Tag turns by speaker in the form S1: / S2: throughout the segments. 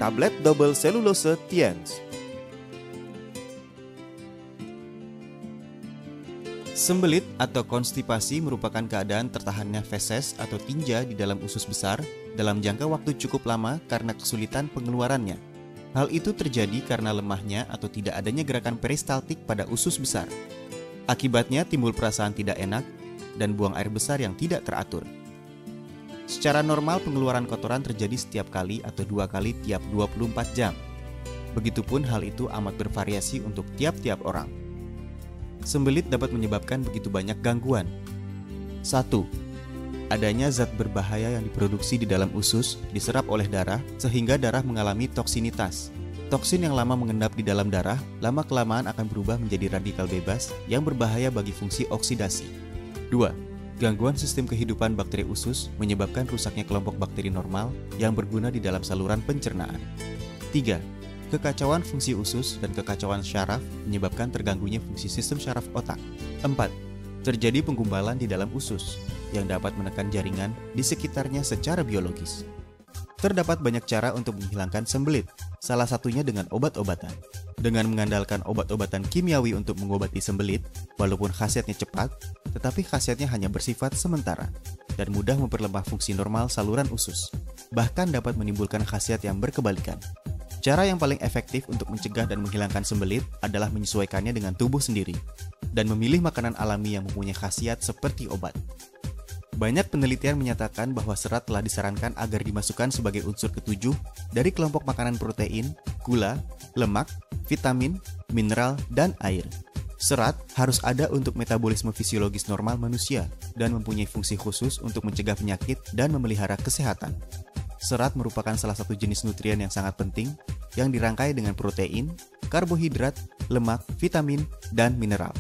S1: tablet double selulose Tiens. Sembelit atau konstipasi merupakan keadaan tertahannya feses atau tinja di dalam usus besar dalam jangka waktu cukup lama karena kesulitan pengeluarannya. Hal itu terjadi karena lemahnya atau tidak adanya gerakan peristaltik pada usus besar. Akibatnya timbul perasaan tidak enak dan buang air besar yang tidak teratur. Secara normal pengeluaran kotoran terjadi setiap kali atau 2 kali tiap 24 jam. Begitupun hal itu amat bervariasi untuk tiap-tiap orang. Sembelit dapat menyebabkan begitu banyak gangguan. 1. Adanya zat berbahaya yang diproduksi di dalam usus diserap oleh darah sehingga darah mengalami toksinitas. Toksin yang lama mengendap di dalam darah lama-kelamaan akan berubah menjadi radikal bebas yang berbahaya bagi fungsi oksidasi. 2. Gangguan sistem kehidupan bakteri usus menyebabkan rusaknya kelompok bakteri normal yang berguna di dalam saluran pencernaan. 3. Kekacauan fungsi usus dan kekacauan syaraf menyebabkan terganggunya fungsi sistem syaraf otak. 4. Terjadi penggumbalan di dalam usus yang dapat menekan jaringan di sekitarnya secara biologis. Terdapat banyak cara untuk menghilangkan sembelit, salah satunya dengan obat-obatan. Dengan mengandalkan obat-obatan kimiawi untuk mengobati sembelit, walaupun khasiatnya cepat, tetapi khasiatnya hanya bersifat sementara dan mudah memperlemah fungsi normal saluran usus, bahkan dapat menimbulkan khasiat yang berkebalikan. Cara yang paling efektif untuk mencegah dan menghilangkan sembelit adalah menyesuaikannya dengan tubuh sendiri dan memilih makanan alami yang mempunyai khasiat seperti obat. Banyak penelitian menyatakan bahwa serat telah disarankan agar dimasukkan sebagai unsur ketujuh dari kelompok makanan protein, gula, lemak, vitamin, mineral, dan air. Serat harus ada untuk metabolisme fisiologis normal manusia dan mempunyai fungsi khusus untuk mencegah penyakit dan memelihara kesehatan. Serat merupakan salah satu jenis nutrien yang sangat penting yang dirangkai dengan protein, karbohidrat, lemak, vitamin, dan mineral.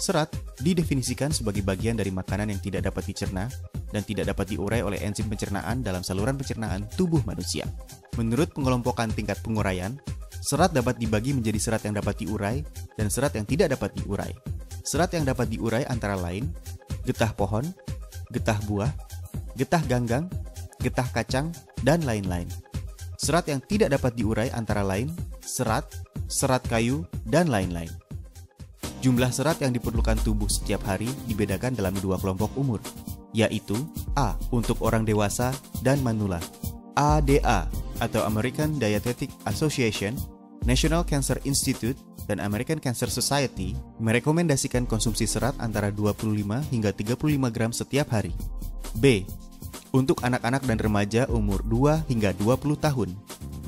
S1: Serat didefinisikan sebagai bagian dari makanan yang tidak dapat dicerna dan tidak dapat diurai oleh enzim pencernaan dalam saluran pencernaan tubuh manusia. Menurut pengelompokan tingkat penguraian, serat dapat dibagi menjadi serat yang dapat diurai dan serat yang tidak dapat diurai. Serat yang dapat diurai antara lain getah pohon, getah buah, getah ganggang, getah kacang, dan lain-lain. Serat yang tidak dapat diurai antara lain serat, serat kayu, dan lain-lain. Jumlah serat yang diperlukan tubuh setiap hari dibedakan dalam 2 kelompok umur, yaitu A untuk orang dewasa dan manula. ADA atau American Dietetic Association, National Cancer Institute, dan American Cancer Society merekomendasikan konsumsi serat antara 25 hingga 35 gram setiap hari. B untuk anak-anak dan remaja umur 2 hingga 20 tahun.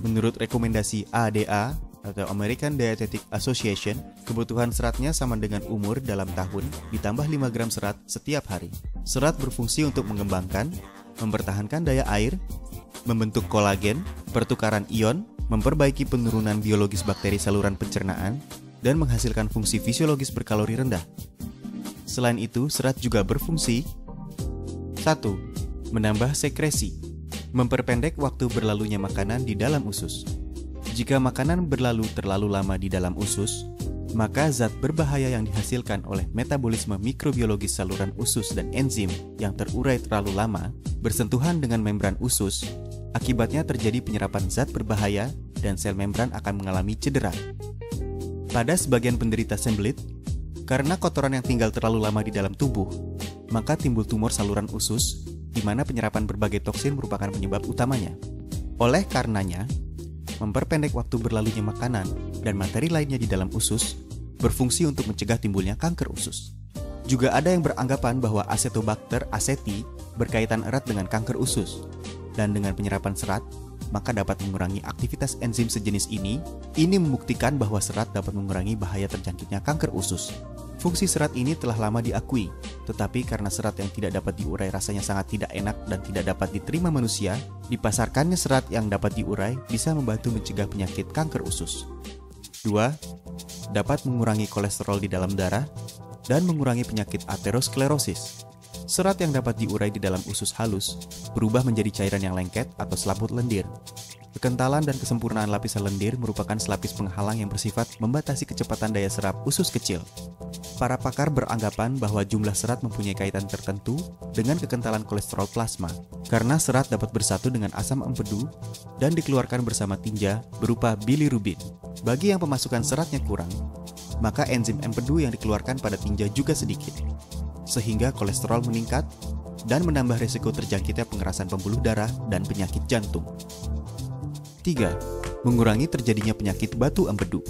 S1: Menurut rekomendasi ADA atau American Dietetic Association, kebutuhan seratnya sama dengan umur dalam tahun ditambah 5 gram serat setiap hari. Serat berfungsi untuk mengembangkan, mempertahankan daya air, membentuk kolagen, pertukaran ion, memperbaiki penurunan biologis bakteri saluran pencernaan, dan menghasilkan fungsi fisiologis berkalori rendah. Selain itu, serat juga berfungsi 1. Menambah sekresi, memperpendek waktu berlalunya makanan di dalam usus. Jika makanan berlalu terlalu lama di dalam usus, maka zat berbahaya yang dihasilkan oleh metabolisme mikrobiologis saluran usus dan enzim yang terurai terlalu lama bersentuhan dengan membran usus. Akibatnya terjadi penyerapan zat berbahaya dan sel membran akan mengalami cedera. Pada sebagian penderita sembelit, karena kotoran yang tinggal terlalu lama di dalam tubuh, maka timbul tumor saluran usus, di mana penyerapan berbagai toksin merupakan penyebab utamanya. Oleh karenanya, memperpendek waktu berlalunya makanan dan materi lainnya di dalam usus berfungsi untuk mencegah timbulnya kanker usus. Juga ada yang beranggapan bahwa Acetobacter aceti berkaitan erat dengan kanker usus, dan dengan penyerapan serat, maka dapat mengurangi aktivitas enzim sejenis ini. Ini membuktikan bahwa serat dapat mengurangi bahaya terjangkitnya kanker usus. Fungsi serat ini telah lama diakui, tetapi karena serat yang tidak dapat diurai rasanya sangat tidak enak dan tidak dapat diterima manusia, dipasarkannya serat yang dapat diurai bisa membantu mencegah penyakit kanker usus. 2. Dapat mengurangi kolesterol di dalam darah dan mengurangi penyakit aterosklerosis. Serat yang dapat diurai di dalam usus halus berubah menjadi cairan yang lengket atau selaput lendir. Kekentalan dan kesempurnaan lapisan lendir merupakan selapis penghalang yang bersifat membatasi kecepatan daya serap usus kecil. Para pakar beranggapan bahwa jumlah serat mempunyai kaitan tertentu dengan kekentalan kolesterol plasma, karena serat dapat bersatu dengan asam empedu dan dikeluarkan bersama tinja berupa bilirubin. Bagi yang pemasukan seratnya kurang, maka enzim empedu yang dikeluarkan pada tinja juga sedikit, sehingga kolesterol meningkat dan menambah risiko terjangkitnya pengerasan pembuluh darah dan penyakit jantung. 3. Mengurangi terjadinya penyakit batu empedu.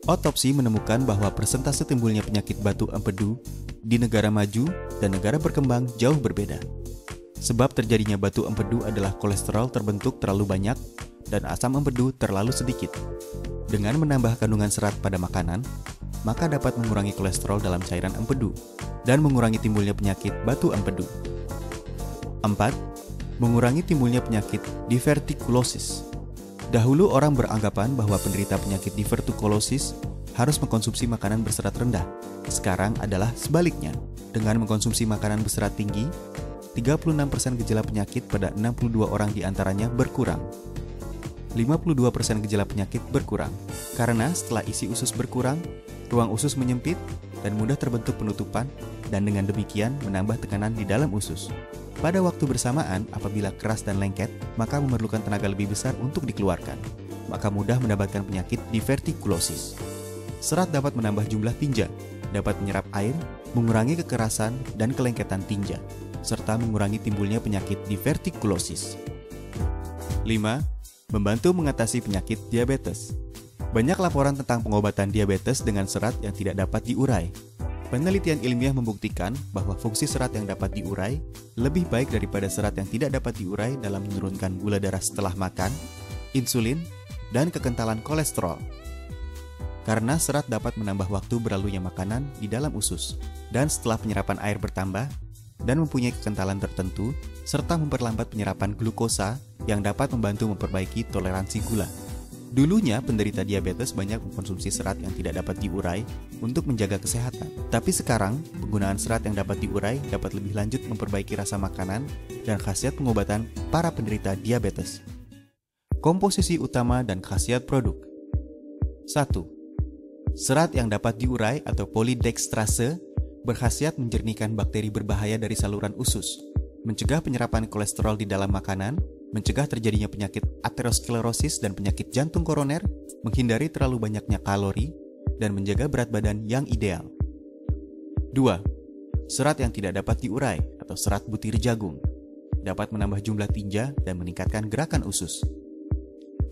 S1: Otopsi menemukan bahwa persentase timbulnya penyakit batu empedu di negara maju dan negara berkembang jauh berbeda. Sebab terjadinya batu empedu adalah kolesterol terbentuk terlalu banyak dan asam empedu terlalu sedikit. Dengan menambah kandungan serat pada makanan, maka dapat mengurangi kolesterol dalam cairan empedu dan mengurangi timbulnya penyakit batu empedu. 4. Mengurangi timbulnya penyakit divertikulosis. Dahulu orang beranggapan bahwa penderita penyakit divertikulosis harus mengkonsumsi makanan berserat rendah. Sekarang adalah sebaliknya. Dengan mengkonsumsi makanan berserat tinggi, 36% gejala penyakit pada 62 orang diantaranya berkurang. 52% gejala penyakit berkurang. Karena setelah isi usus berkurang, ruang usus menyempit dan mudah terbentuk penutupan, dan dengan demikian menambah tekanan di dalam usus. Pada waktu bersamaan, apabila keras dan lengket, maka memerlukan tenaga lebih besar untuk dikeluarkan. Maka mudah mendapatkan penyakit divertikulosis. Serat dapat menambah jumlah tinja, dapat menyerap air, mengurangi kekerasan dan kelengketan tinja, serta mengurangi timbulnya penyakit divertikulosis. 5. Membantu mengatasi penyakit diabetes. Banyak laporan tentang pengobatan diabetes dengan serat yang tidak dapat diurai. Penelitian ilmiah membuktikan bahwa fungsi serat yang dapat diurai lebih baik daripada serat yang tidak dapat diurai dalam menurunkan gula darah setelah makan, insulin, dan kekentalan kolesterol. Karena serat dapat menambah waktu berlalunya makanan di dalam usus, dan setelah penyerapan air bertambah, dan mempunyai kekentalan tertentu, serta memperlambat penyerapan glukosa yang dapat membantu memperbaiki toleransi gula. Dulunya, penderita diabetes banyak mengkonsumsi serat yang tidak dapat diurai untuk menjaga kesehatan. Tapi sekarang, penggunaan serat yang dapat diurai dapat lebih lanjut memperbaiki rasa makanan dan khasiat pengobatan para penderita diabetes. Komposisi utama dan khasiat produk. 1. Serat yang dapat diurai atau polydextrase berkhasiat menjernihkan bakteri berbahaya dari saluran usus, mencegah penyerapan kolesterol di dalam makanan, mencegah terjadinya penyakit aterosklerosis dan penyakit jantung koroner, menghindari terlalu banyaknya kalori, dan menjaga berat badan yang ideal. 2. Serat yang tidak dapat diurai atau serat butir jagung dapat menambah jumlah tinja dan meningkatkan gerakan usus.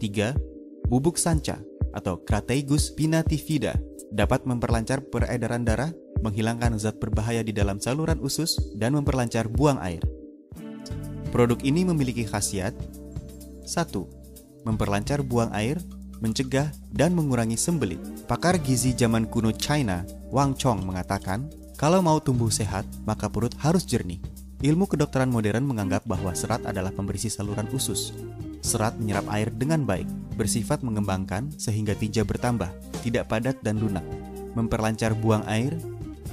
S1: 3. Bubuk sanca atau Crataegus pinatifida dapat memperlancar peredaran darah, menghilangkan zat berbahaya di dalam saluran usus, dan memperlancar buang air. Produk ini memiliki khasiat 1. Memperlancar buang air, mencegah dan mengurangi sembelit. Pakar gizi zaman kuno China, Wang Chong, mengatakan, kalau mau tumbuh sehat, maka perut harus jernih. Ilmu kedokteran modern menganggap bahwa serat adalah pembersih saluran usus. Serat menyerap air dengan baik, bersifat mengembangkan sehingga tinja bertambah, tidak padat dan lunak, memperlancar buang air,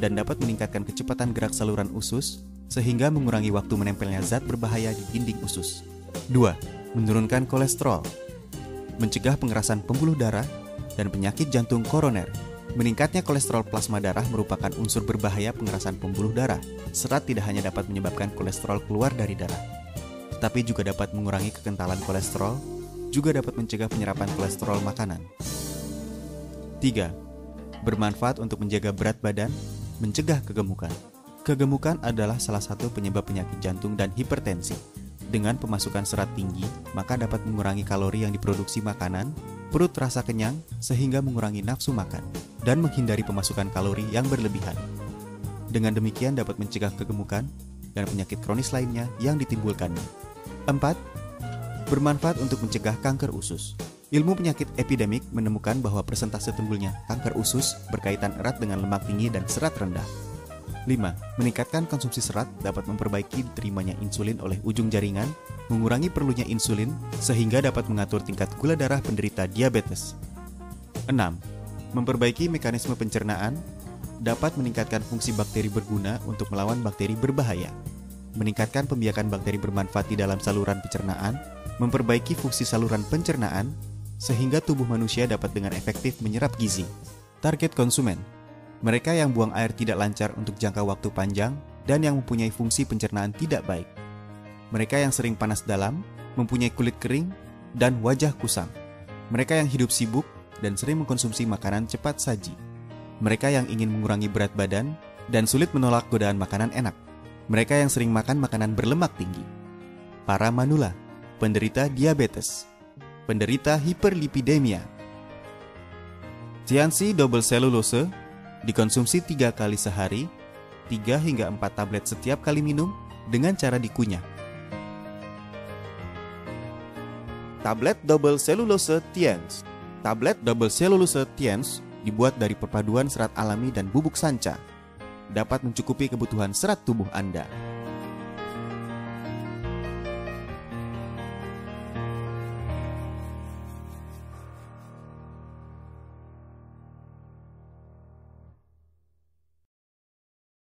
S1: dan dapat meningkatkan kecepatan gerak saluran usus, sehingga mengurangi waktu menempelnya zat berbahaya di dinding usus. 2. Menurunkan kolesterol, mencegah pengerasan pembuluh darah dan penyakit jantung koroner. Meningkatnya kolesterol plasma darah merupakan unsur berbahaya pengerasan pembuluh darah. Serat tidak hanya dapat menyebabkan kolesterol keluar dari darah, tetapi juga dapat mengurangi kekentalan kolesterol, juga dapat mencegah penyerapan kolesterol makanan. 3. Bermanfaat untuk menjaga berat badan, mencegah kegemukan. Kegemukan adalah salah satu penyebab penyakit jantung dan hipertensi. Dengan pemasukan serat tinggi, maka dapat mengurangi kalori yang diproduksi makanan, perut terasa kenyang, sehingga mengurangi nafsu makan, dan menghindari pemasukan kalori yang berlebihan. Dengan demikian dapat mencegah kegemukan dan penyakit kronis lainnya yang ditimbulkannya. 4. Bermanfaat untuk mencegah kanker usus. Ilmu penyakit epidemik menemukan bahwa persentase timbulnya kanker usus berkaitan erat dengan lemak tinggi dan serat rendah. 5. Meningkatkan konsumsi serat dapat memperbaiki diterimanya insulin oleh ujung jaringan, mengurangi perlunya insulin, sehingga dapat mengatur tingkat gula darah penderita diabetes. 6. Memperbaiki mekanisme pencernaan, dapat meningkatkan fungsi bakteri berguna untuk melawan bakteri berbahaya, meningkatkan pembiakan bakteri bermanfaat di dalam saluran pencernaan, memperbaiki fungsi saluran pencernaan, sehingga tubuh manusia dapat dengan efektif menyerap gizi. Target konsumen. mereka yang buang air tidak lancar untuk jangka waktu panjang, dan yang mempunyai fungsi pencernaan tidak baik. Mereka yang sering panas dalam, mempunyai kulit kering, dan wajah kusam. Mereka yang hidup sibuk dan sering mengkonsumsi makanan cepat saji. Mereka yang ingin mengurangi berat badan dan sulit menolak godaan makanan enak. Mereka yang sering makan makanan berlemak tinggi. Para manula, penderita diabetes, penderita hiperlipidemia. Tiansi double cellulose dikonsumsi 3 kali sehari, 3 hingga 4 tablet setiap kali minum dengan cara dikunyah. Tablet double cellulose Tiens. Tablet double cellulose Tiens dibuat dari perpaduan serat alami dan bubuk sanca. Dapat mencukupi kebutuhan serat tubuh Anda.